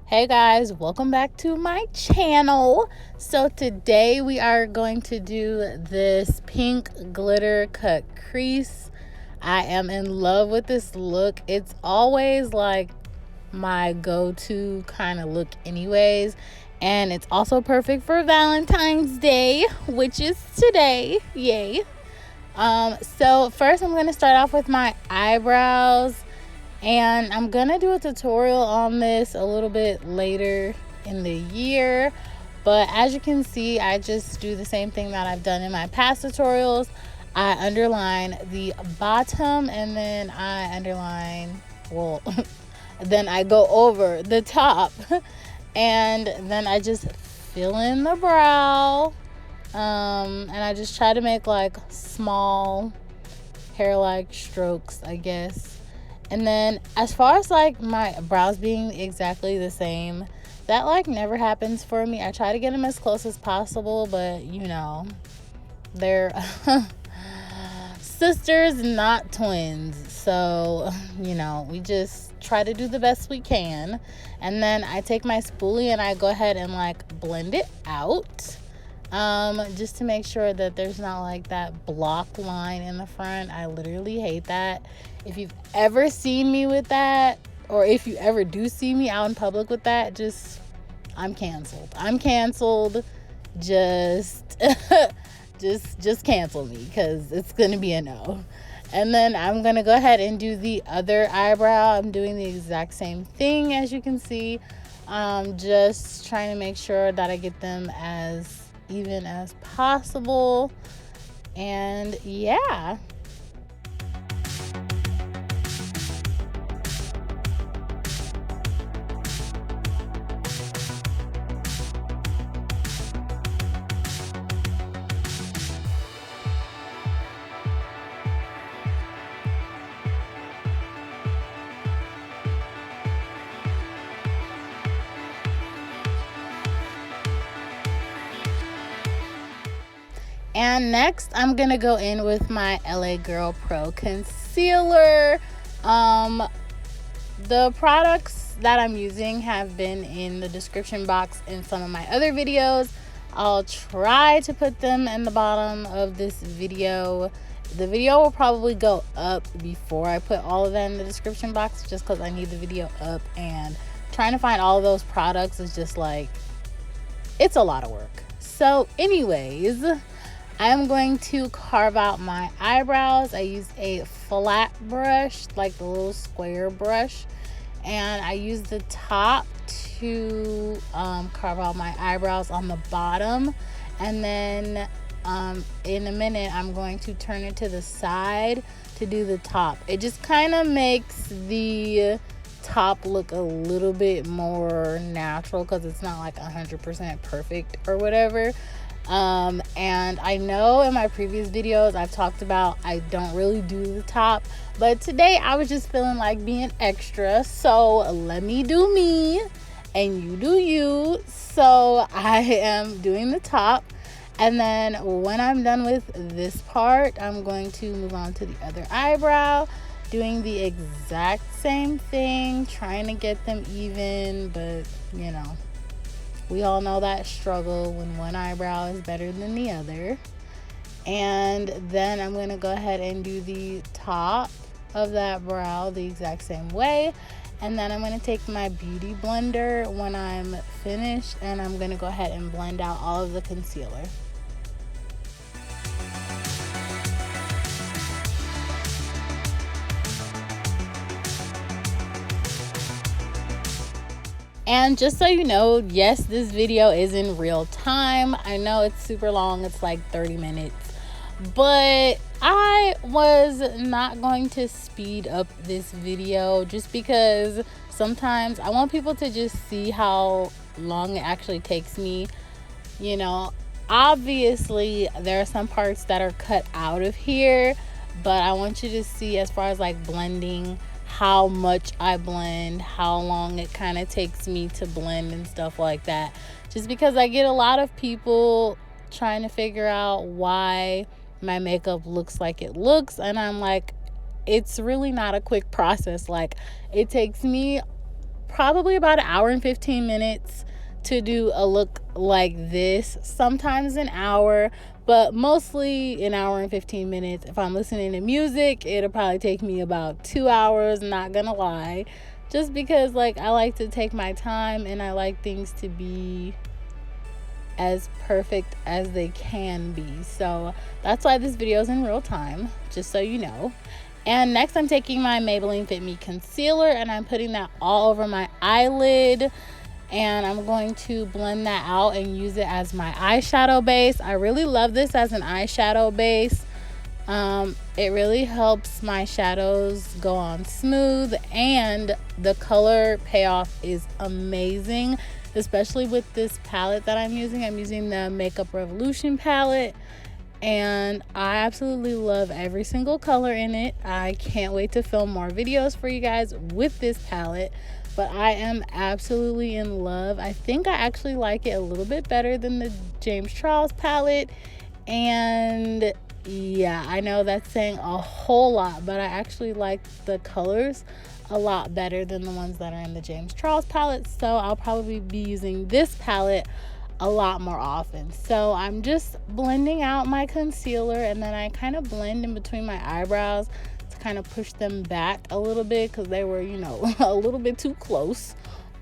Hey guys, welcome back to my channel. So today we are going to do this pink glitter cut crease. I am in love with this look. It's always like my go-to kind of look anyways, and it's also perfect for Valentine's Day, which is today. Yay. So first I'm going to start off with my eyebrows. And I'm going to do a tutorial on this a little bit later in the year. But as you can see, I just do the same thing that I've done in my past tutorials. I underline the bottom and then I underline, then I go over the top. And then I just fill in the brow. And I just try to make like small hair-like strokes, I guess. And then as far as like my brows being exactly the same, that like never happens for me. I try to get them as close as possible, but you know, they're sisters, not twins. So, you know, we just try to do the best we can. And then I take my spoolie and I go ahead and like blend it out. Just to make sure that there's not like that block line in the front. I literally hate that. If you've ever seen me with that, or if you ever do see me out in public with that, I'm canceled. Just just cancel me, because it's gonna be a no. And then I'm gonna go ahead and do the other eyebrow. I'm doing the exact same thing, as you can see. Just trying to make sure that I get them as even as possible. And yeah. And next, I'm going to go in with my LA Girl Pro Concealer. The products that I'm using have been in the description box in some of my other videos. I'll try to put them in the bottom of this video. The video will probably go up before I put all of that in the description box, just because I need the video up, and trying to find all of those products is just like, it's a lot of work. So anyways, I'm going to carve out my eyebrows. I use a flat brush, like the little square brush, and I use the top to carve out my eyebrows on the bottom. And then in a minute, I'm going to turn it to the side to do the top. It just kind of makes the top look a little bit more natural, because it's not like 100% perfect or whatever. And I know in my previous videos I've talked about I don't really do the top, but today I was just feeling like being extra, so let me do me and you do you. So I am doing the top, and then when I'm done with this part, I'm going to move on to the other eyebrow, doing the exact same thing, trying to get them even, but you know, we all know that struggle when one eyebrow is better than the other. And then I'm going to go ahead and do the top of that brow the exact same way. And then I'm going to take my beauty blender when I'm finished, and I'm going to go ahead and blend out all of the concealer. And just so you know, yes, this video is in real time. I know it's super long, it's like 30 minutes, but I was not going to speed up this video just because sometimes I want people to just see how long it actually takes me. You know, obviously there are some parts that are cut out of here, but I want you to see, as far as like blending, how much I blend, how long it kind of takes me to blend and stuff like that. Just because I get a lot of people trying to figure out why my makeup looks like it looks, and I'm like, it's really not a quick process. Like, it takes me probably about an hour and 15 minutes to do a look like this. Sometimes an hour, but mostly an hour and 15 minutes. If I'm listening to music, it'll probably take me about 2 hours, not gonna lie. Just because like I like to take my time and I like things to be as perfect as they can be. So that's why this video is in real time, just so you know. And next I'm taking my Maybelline Fit Me concealer and I'm putting that all over my eyelid, and I'm going to blend that out and use it as my eyeshadow base. I really love this as an eyeshadow base. It really helps my shadows go on smooth, and the color payoff is amazing, especially with this palette that I'm using. I'm using the Makeup Revolution palette, and I absolutely love every single color in it. I can't wait to film more videos for you guys with this palette, but I am absolutely in love. I think I actually like it a little bit better than the James Charles palette, and yeah, I know that's saying a whole lot, but I actually like the colors a lot better than the ones that are in the James Charles palette, so I'll probably be using this palette a lot more often. So I'm just blending out my concealer, and then I kind of blend in between my eyebrows to kind of push them back a little bit because they were, you know, a little bit too close,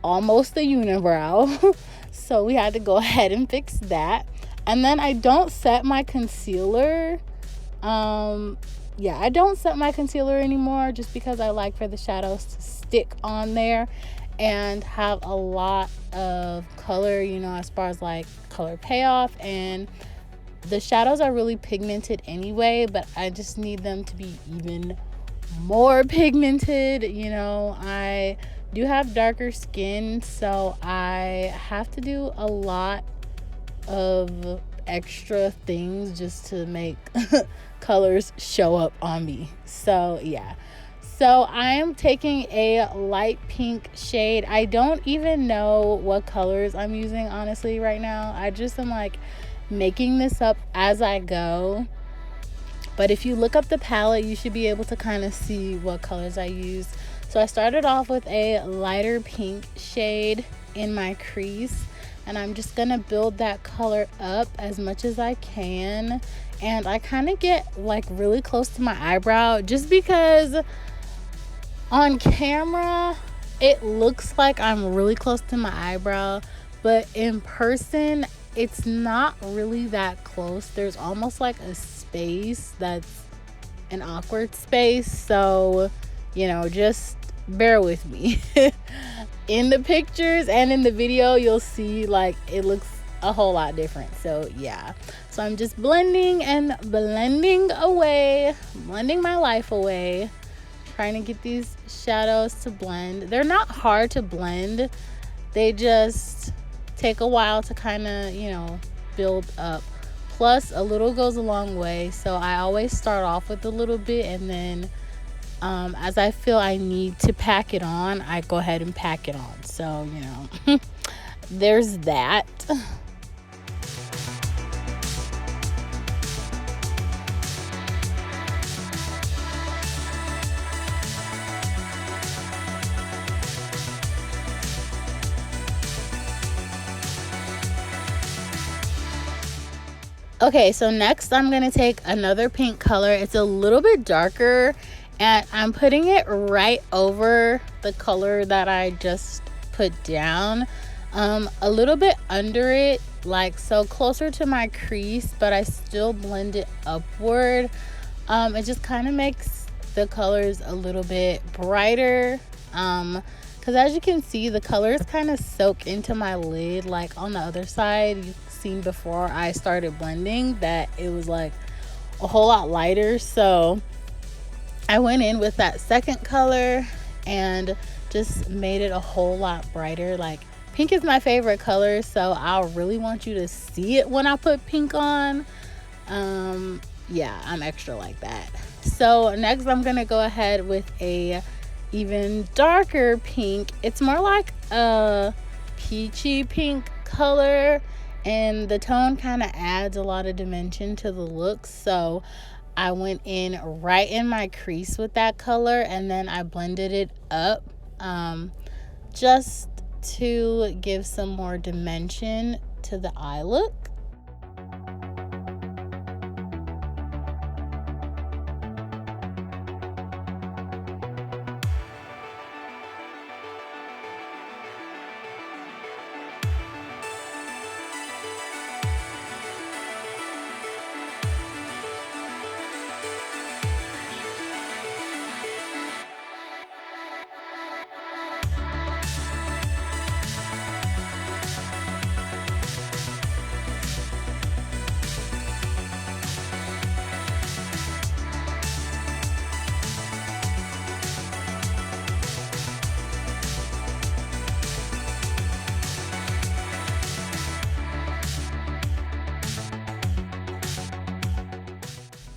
almost a unibrow. So we had to go ahead and fix that. And then I don't set my concealer. I don't set my concealer anymore, just because I like for the shadows to stick on there and have a lot of color, you know, as far as like color payoff. And the shadows are really pigmented anyway, but I just need them to be even more pigmented. You know, I do have darker skin, so I have to do a lot of extra things just to make colors show up on me. So yeah, so I am taking a light pink shade. I don't even know what colors I'm using honestly right now. I just am like making this up as I go, but if you look up the palette, you should be able to kind of see what colors I use. So I started off with a lighter pink shade in my crease, and I'm just gonna build that color up as much as I can. And I kind of get like really close to my eyebrow, just because on camera it looks like I'm really close to my eyebrow, but in person it's not really that close. There's almost like a space that's an awkward space, so you know, just bear with me. In the pictures and in the video you'll see like it looks a whole lot different. So yeah, so I'm just blending and blending away, blending my life away, trying to get these shadows to blend. They're not hard to blend, they just take a while to kind of, you know, build up. Plus a little goes a long way, so I always start off with a little bit, and then as I feel I need to pack it on, I go ahead and pack it on. So, you know, there's that. Okay, so next I'm going to take another pink color. It's a little bit darker, and I'm putting it right over the color that I just put down, a little bit under it, like so closer to my crease, but I still blend it upward. It just kind of makes the colors a little bit brighter, because as you can see, the colors kind of soak into my lid. Like on the other side, you've seen before I started blending that it was like a whole lot lighter, so I went in with that second color and just made it a whole lot brighter. Like pink is my favorite color, so I really want you to see it when I put pink on. Yeah, I'm extra like that. So next I'm gonna go ahead with a even darker pink. It's more like a peachy pink color, and the tone kind of adds a lot of dimension to the look. So I went in right in my crease with that color, and then I blended it up, just to give some more dimension to the eye look.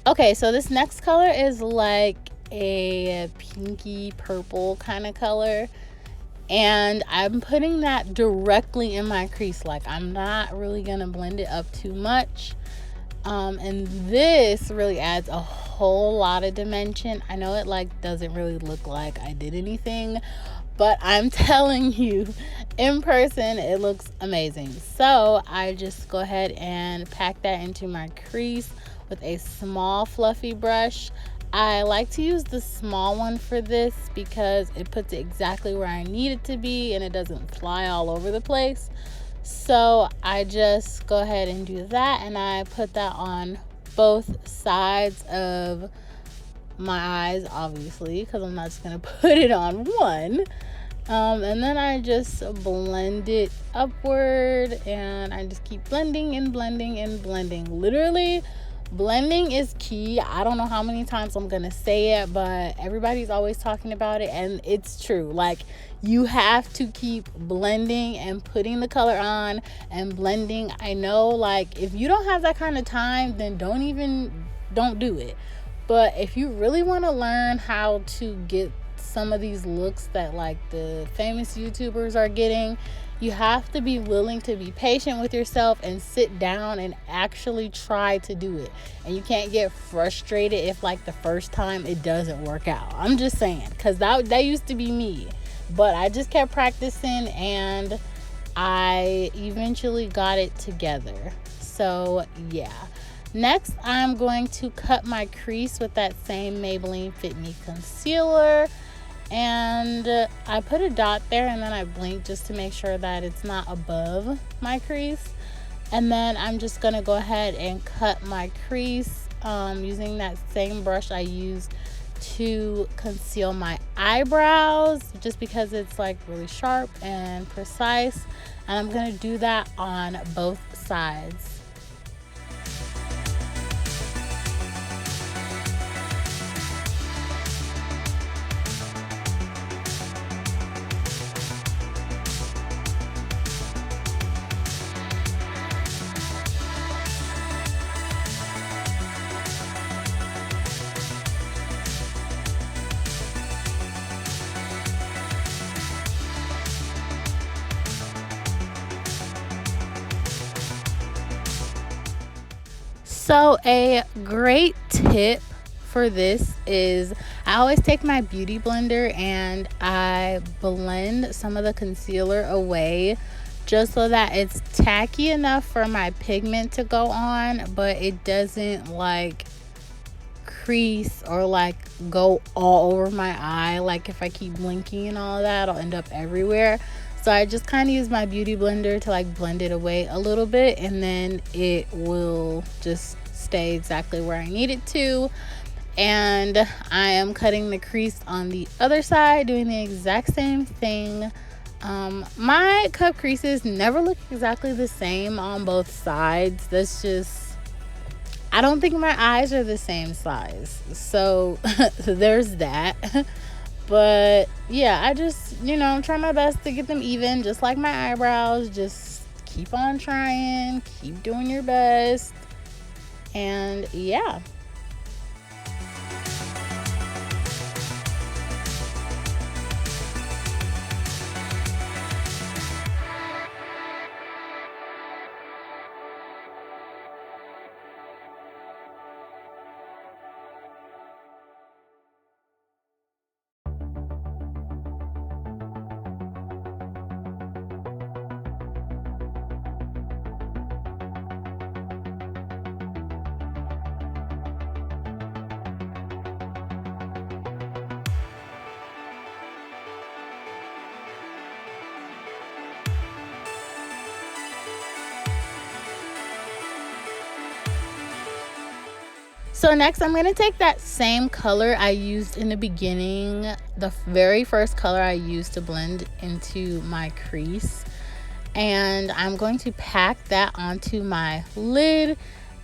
Okay, so this next color is like a pinky purple kind of color, and I'm putting that directly in my crease. Like, I'm not really gonna blend it up too much, and this really adds a whole lot of dimension. I know it like doesn't really look like I did anything, but I'm telling you, in person it looks amazing. So I just go ahead and pack that into my crease with a small fluffy brush. I like to use the small one for this because it puts it exactly where I need it to be and it doesn't fly all over the place. So I just go ahead and do that, and I put that on both sides of my eyes, obviously, because I'm not just gonna put it on one. And then I just blend it upward, and I just keep blending and blending and blending. Literally, blending is key. I don't know how many times I'm gonna say it, but everybody's always talking about it, and it's true. Like, you have to keep blending and putting the color on and blending. I know, like, if you don't have that kind of time, then don't do it. But if you really want to learn how to get some of these looks that like the famous YouTubers are getting, you have to be willing to be patient with yourself and sit down and actually try to do it. And you can't get frustrated if like the first time it doesn't work out. I'm just saying, because that used to be me. But I just kept practicing and I eventually got it together. So yeah. Next, I'm going to cut my crease with that same Maybelline Fit Me concealer. And I put a dot there, and then I blink just to make sure that it's not above my crease. And then I'm just going to go ahead and cut my crease using that same brush I used to conceal my eyebrows, just because it's like really sharp and precise. And I'm going to do that on both sides. So a great tip for this is I always take my beauty blender and I blend some of the concealer away just so that it's tacky enough for my pigment to go on, but it doesn't like crease or like go all over my eye. Like if I keep blinking and all that, it'll end up everywhere. So I just kind of use my beauty blender to like blend it away a little bit, and then it will just stay exactly where I need it to. And I am cutting the crease on the other side, doing the exact same thing. My cut creases never look exactly the same on both sides. That's just, I don't think my eyes are the same size. So there's that. But yeah, I just, try my best to get them even, just like my eyebrows. Just keep on trying, keep doing your best. And yeah. So next I'm going to take that same color I used in the beginning, the very first color I used to blend into my crease, and I'm going to pack that onto my lid.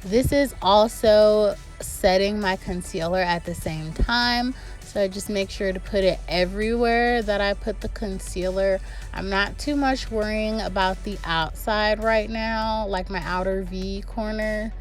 This is also setting my concealer at the same time, so I just make sure to put it everywhere that I put the concealer. I'm not too much worrying about the outside right now, like my outer V corner.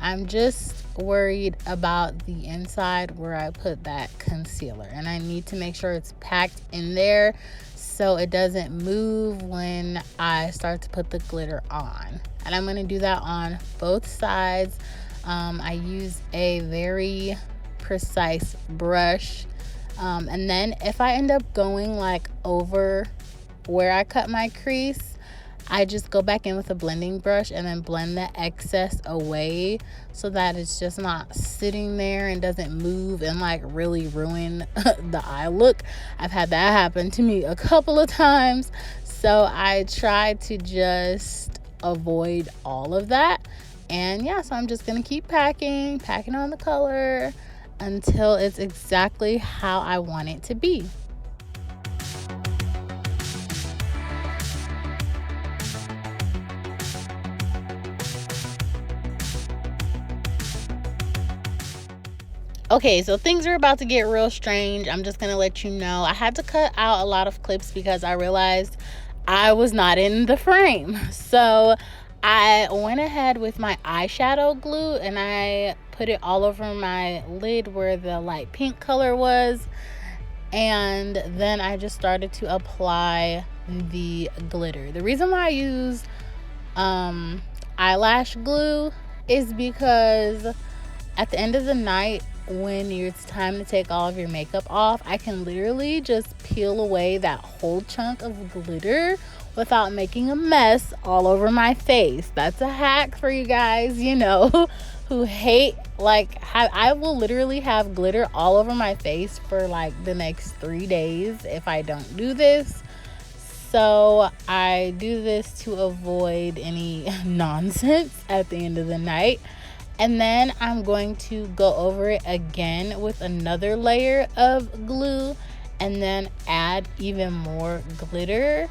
I'm just worried about the inside where I put that concealer, and I need to make sure it's packed in there so it doesn't move when I start to put the glitter on. And I'm going to do that on both sides. I use a very precise brush, and then if I end up going like over where I cut my crease, I just go back in with a blending brush and then blend the excess away so that it's just not sitting there and doesn't move and like really ruin the eye look. I've had that happen to me a couple of times, so I try to just avoid all of that. And yeah, so I'm just gonna keep packing on the color until it's exactly how I want it to be. Okay, so things are about to get real strange. I'm just gonna let you know. I had to cut out a lot of clips because I realized I was not in the frame. So I went ahead with my eyeshadow glue and I put it all over my lid where the light pink color was. And then I just started to apply the glitter. The reason why I use eyelash glue is because at the end of the night, when it's time to take all of your makeup off, I can literally just peel away that whole chunk of glitter without making a mess all over my face. That's a hack for you guys, you know, who hate, like, I will literally have glitter all over my face for like the next 3 days if I don't do this. So I do this to avoid any nonsense at the end of the night. And then I'm going to go over it again with another layer of glue and then add even more glitter,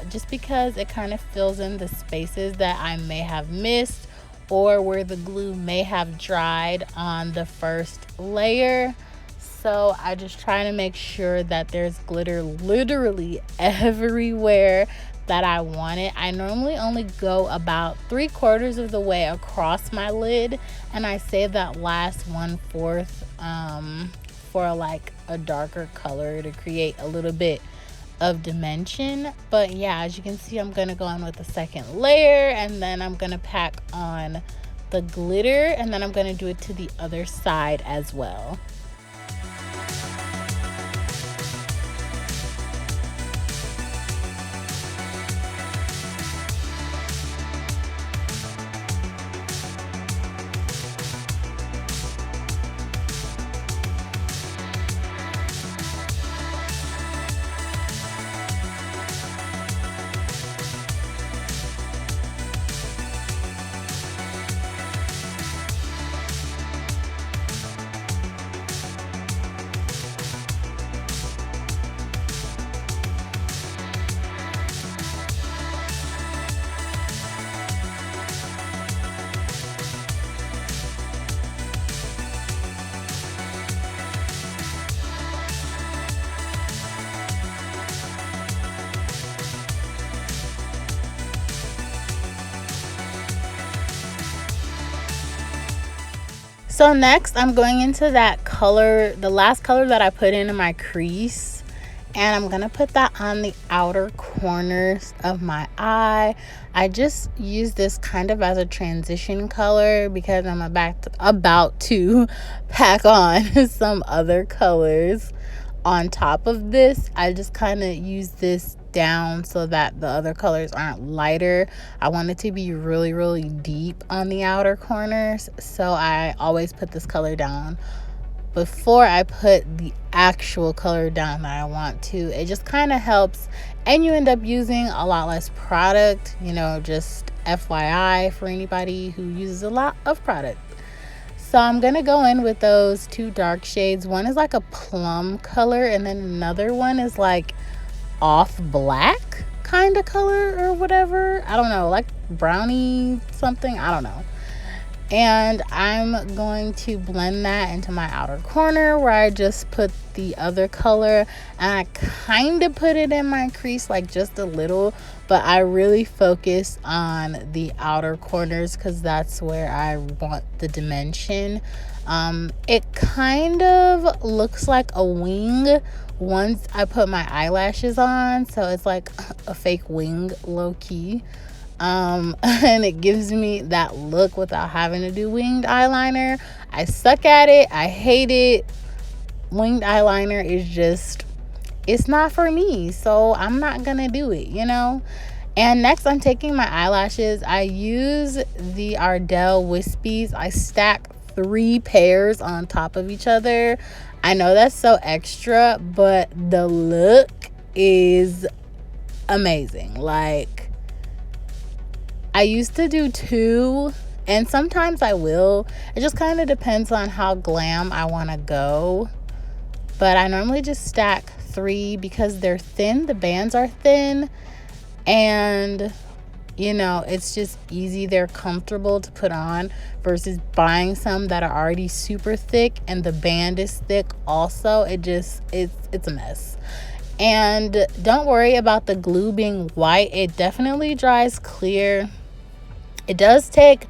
just because it kind of fills in the spaces that I may have missed or where the glue may have dried on the first layer. So I just try to make sure that there's glitter literally everywhere that I want it. I normally only go about 3/4 of the way across my lid, and I save that last 1/4 for like a darker color to create a little bit of dimension. But yeah, as you can see, I'm gonna go on with the second layer, and then I'm gonna pack on the glitter, and then I'm gonna do it to the other side as well. So next I'm going into that color, the last color that I put into my crease, and I'm gonna put that on the outer corners of my eye. I just use this kind of as a transition color because I'm about to pack on some other colors on top of this. I just kind of use this down so that the other colors aren't lighter. I want it to be really deep on the outer corners, so I always put this color down before I put the actual color down that I want to. It just kind of helps, and you end up using a lot less product, you know, just FYI for anybody who uses a lot of product. So I'm going to go in with those two dark shades. One is like a plum color, and then another one is like off black kind of color or whatever. I don't know, like brownie something. I don't know. And I'm going to blend that into my outer corner where I just put the other color, and I kind of put it in my crease, like just a little, but I really focus on the outer corners because that's where I want the dimension. It kind of looks like a wing once I put my eyelashes on, so it's like a fake wing, low-key. And it gives me that look without having to do winged eyeliner. I suck at it. I hate it. Winged eyeliner is just, it's not for me, so I'm not gonna do it, you know. And next, I'm taking my eyelashes. I use the Ardell Wispies. I stack 3 pairs on top of each other. I know that's so extra, but the look is amazing. Like, I used to do 2, and sometimes I will. It just kind of depends on how glam I want to go. But I normally just stack 3 because they're thin. The bands are thin. And, you know, it's just easy. They're comfortable to put on versus buying some that are already super thick and the band is thick also. It's a mess. And don't worry about the glue being white. It definitely dries clear. It does take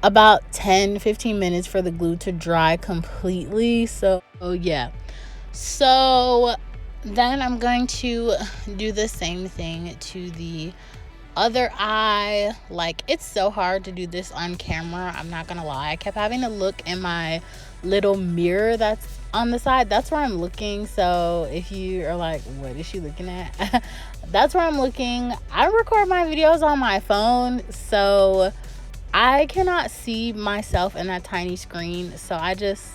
about 10-15 minutes for the glue to dry completely. So yeah. So then I'm going to do the same thing to the other eye. Like, it's so hard to do this on camera, I'm not gonna lie. I kept having to look in my little mirror that's on the side. That's where I'm looking. So if you are like, what is she looking at? That's where I'm looking. I record my videos on my phone, so I cannot see myself in that tiny screen. So I just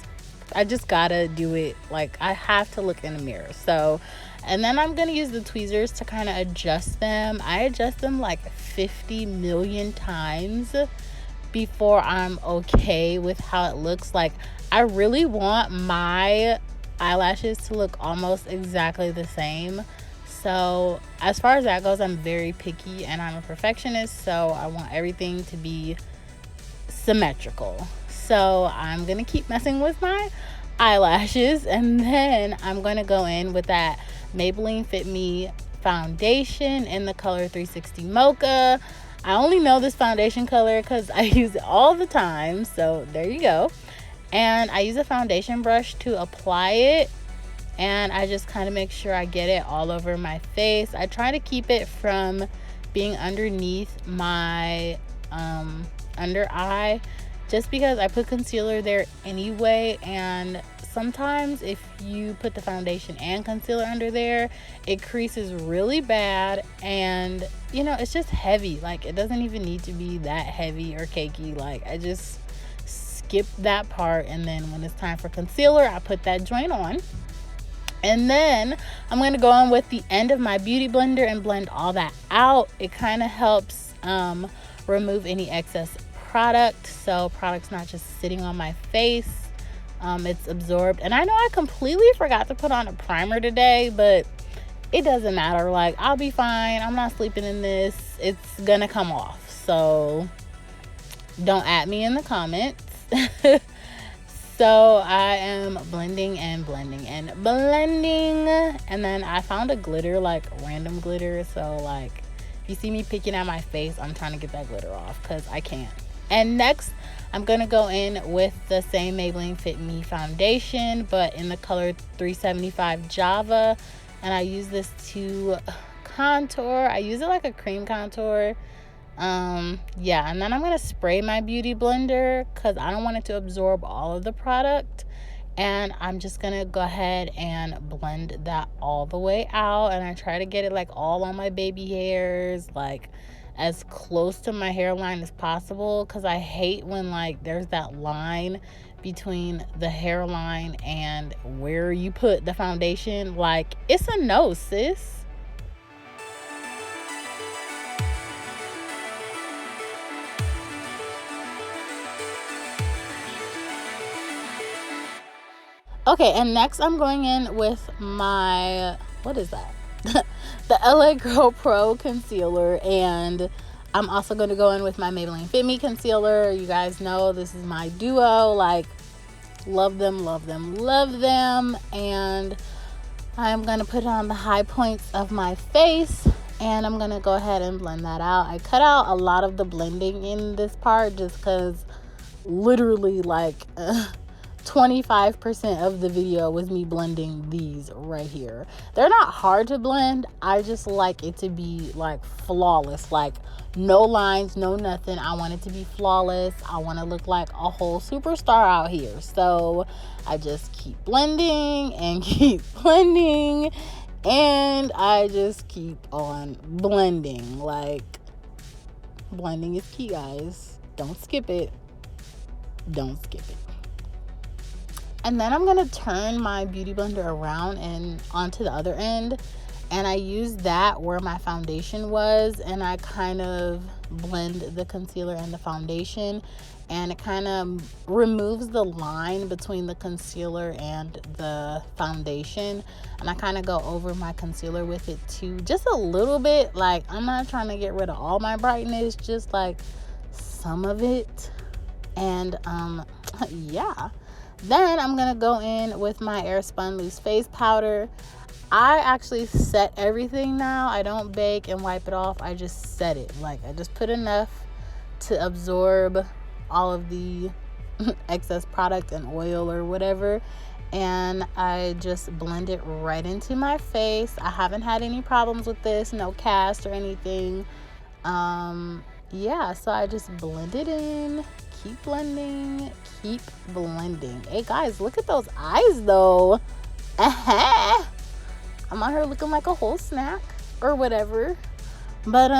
gotta do it. Like, I have to look in the mirror. So, and then I'm gonna use the tweezers to kind of adjust them. I adjust them like 50 million times before I'm okay with how it looks. Like, I really want my eyelashes to look almost exactly the same. So as far as that goes, I'm very picky and I'm a perfectionist, so I want everything to be symmetrical. So I'm gonna keep messing with my eyelashes, and then I'm gonna go in with that Maybelline Fit Me foundation in the color 360 Mocha. I only know this foundation color because I use it all the time, so there you go. And I use a foundation brush to apply it, and I just kind of make sure I get it all over my face. I try to keep it from being underneath my under eye, just because I put concealer there anyway, and sometimes if you put the foundation and concealer under there, it creases really bad, and you know, it's just heavy. Like, it doesn't even need to be that heavy or cakey. Like, I just skip that part, and then when it's time for concealer, I put that joint on. And then I'm going to go on with the end of my beauty blender and blend all that out. It kind of helps remove any excess product, so product's not just sitting on my face. It's absorbed. And I know I completely forgot to put on a primer today, but it doesn't matter. Like, I'll be fine. I'm not sleeping in this. It's gonna come off, so don't at me in the comments. So I am blending and blending and blending, and then I found a glitter, like random glitter. So like, if you see me picking at my face, I'm trying to get that glitter off because I can't. And next, I'm gonna go in with the same Maybelline Fit Me foundation, but in the color 375 Java, and I use this to contour. I use it like a cream contour. Yeah, and then I'm gonna spray my beauty blender because I don't want it to absorb all of the product, and I'm just gonna go ahead and blend that all the way out. And I try to get it like all on my baby hairs, like as close to my hairline as possible, because I hate when like there's that line between the hairline and where you put the foundation. Like, it's a no, sis. Okay, and next I'm going in with my, what is that? The LA Girl Pro concealer, and I'm also going to go in with my Maybelline Fit Me concealer. You guys know this is my duo. Like, love them, love them, love them. And I'm going to put it on the high points of my face, and I'm going to go ahead and blend that out. I cut out a lot of the blending in this part just because literally like 25% of the video was me blending these right here. They're not hard to blend. I just like it to be like flawless, like no lines, no nothing. I want it to be flawless. I want to look like a whole superstar out here. So I just keep blending and keep blending, and I just keep on blending. Like, blending is key, guys. Don't skip it. Don't skip it. And then I'm going to turn my beauty blender around and onto the other end. And I use that where my foundation was. And I kind of blend the concealer and the foundation. And it kind of removes the line between the concealer and the foundation. And I kind of go over my concealer with it too. Just a little bit. Like, I'm not trying to get rid of all my brightness. Just like some of it. And yeah. Then I'm going to go in with my Airspun loose face powder. I actually set everything now. I don't bake and wipe it off. I just set it. Like, I just put enough to absorb all of the excess product and oil or whatever. And I just blend it right into my face. I haven't had any problems with this. No cast or anything. Yeah, so I just blend it in. Keep blending, keep blending. Hey guys, look at those eyes though. I'm out here looking like a whole snack or whatever. But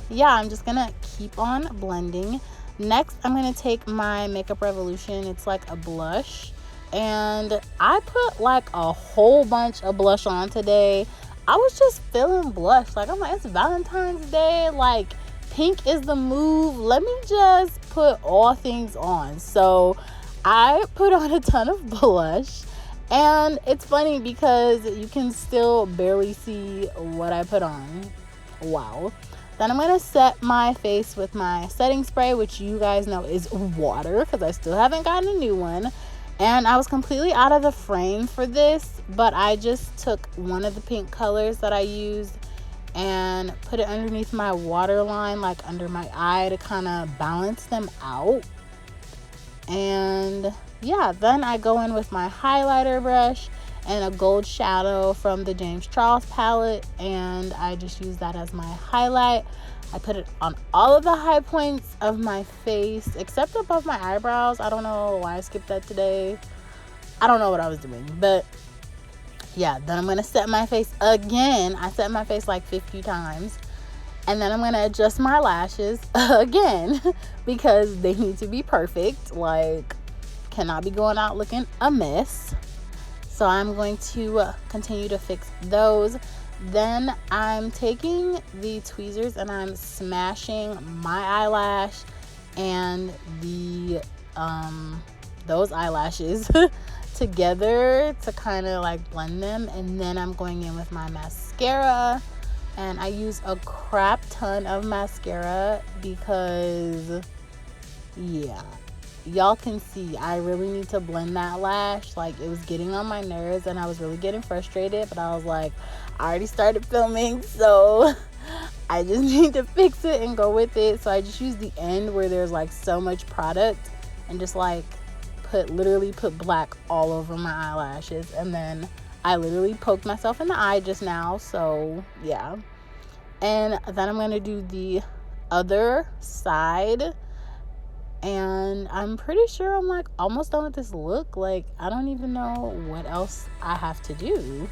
yeah, I'm just gonna keep on blending. Next, I'm gonna take my Makeup Revolution. It's like a blush, and I put like a whole bunch of blush on today. I was just feeling blush. Like, I'm like, it's Valentine's Day, like pink is the move. Let me just put all things on. So I put on a ton of blush, and it's funny because you can still barely see what I put on. Wow. Then I'm going to set my face with my setting spray, which you guys know is water because I still haven't gotten a new one. And I was completely out of the frame for this, but I just took one of the pink colors that I used and put it underneath my waterline, like under my eye, to kind of balance them out. And yeah, then I go in with my highlighter brush and a gold shadow from the James Charles palette, and I just use that as my highlight. I put it on all of the high points of my face except above my eyebrows. I don't know why I skipped that today. I don't know what I was doing, but yeah, then I'm going to set my face again. I set my face like 50 times. And then I'm going to adjust my lashes again because they need to be perfect. Like, cannot be going out looking a mess. So I'm going to continue to fix those. Then I'm taking the tweezers and I'm smashing my eyelash and the those eyelashes together to kind of like blend them. And then I'm going in with my mascara, and I use a crap ton of mascara because yeah, y'all can see I really need to blend that lash. Like, it was getting on my nerves and I was really getting frustrated, but I was like, I already started filming, so I just need to fix it and go with it. So I just use the end where there's like so much product and just like literally put black all over my eyelashes. And then I literally poked myself in the eye just now, so yeah. And then I'm going to do the other side, and I'm pretty sure I'm like almost done with this look. Like, I don't even know what else I have to do.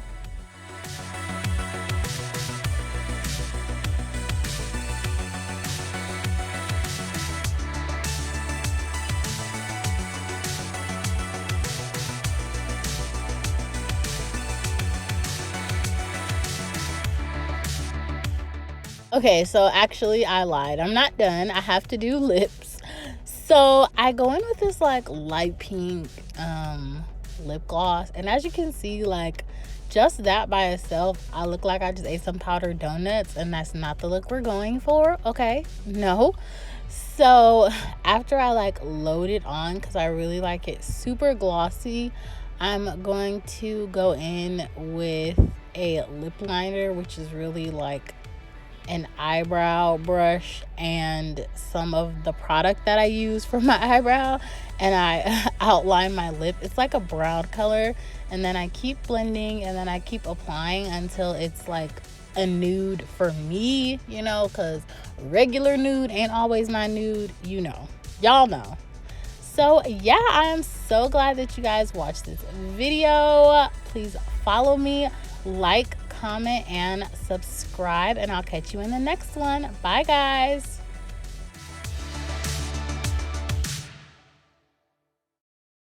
Okay, so actually I lied. I'm not done. I have to do lips. So I go in with this like light pink lip gloss. And as you can see, like, just that by itself, I look like I just ate some powdered donuts, and that's not the look we're going for, okay? No. So after I like load it on, because I really like it super glossy, I'm going to go in with a lip liner, which is really like an eyebrow brush and some of the product that I use for my eyebrow, and I outline my lip. It's like a brown color, and then I keep blending, and then I keep applying until it's like a nude for me, you know, because regular nude ain't always my nude, you know, y'all know. So yeah, I am so glad that you guys watched this video. Please follow me, like, comment, and subscribe, and I'll catch you in the next one. Bye guys.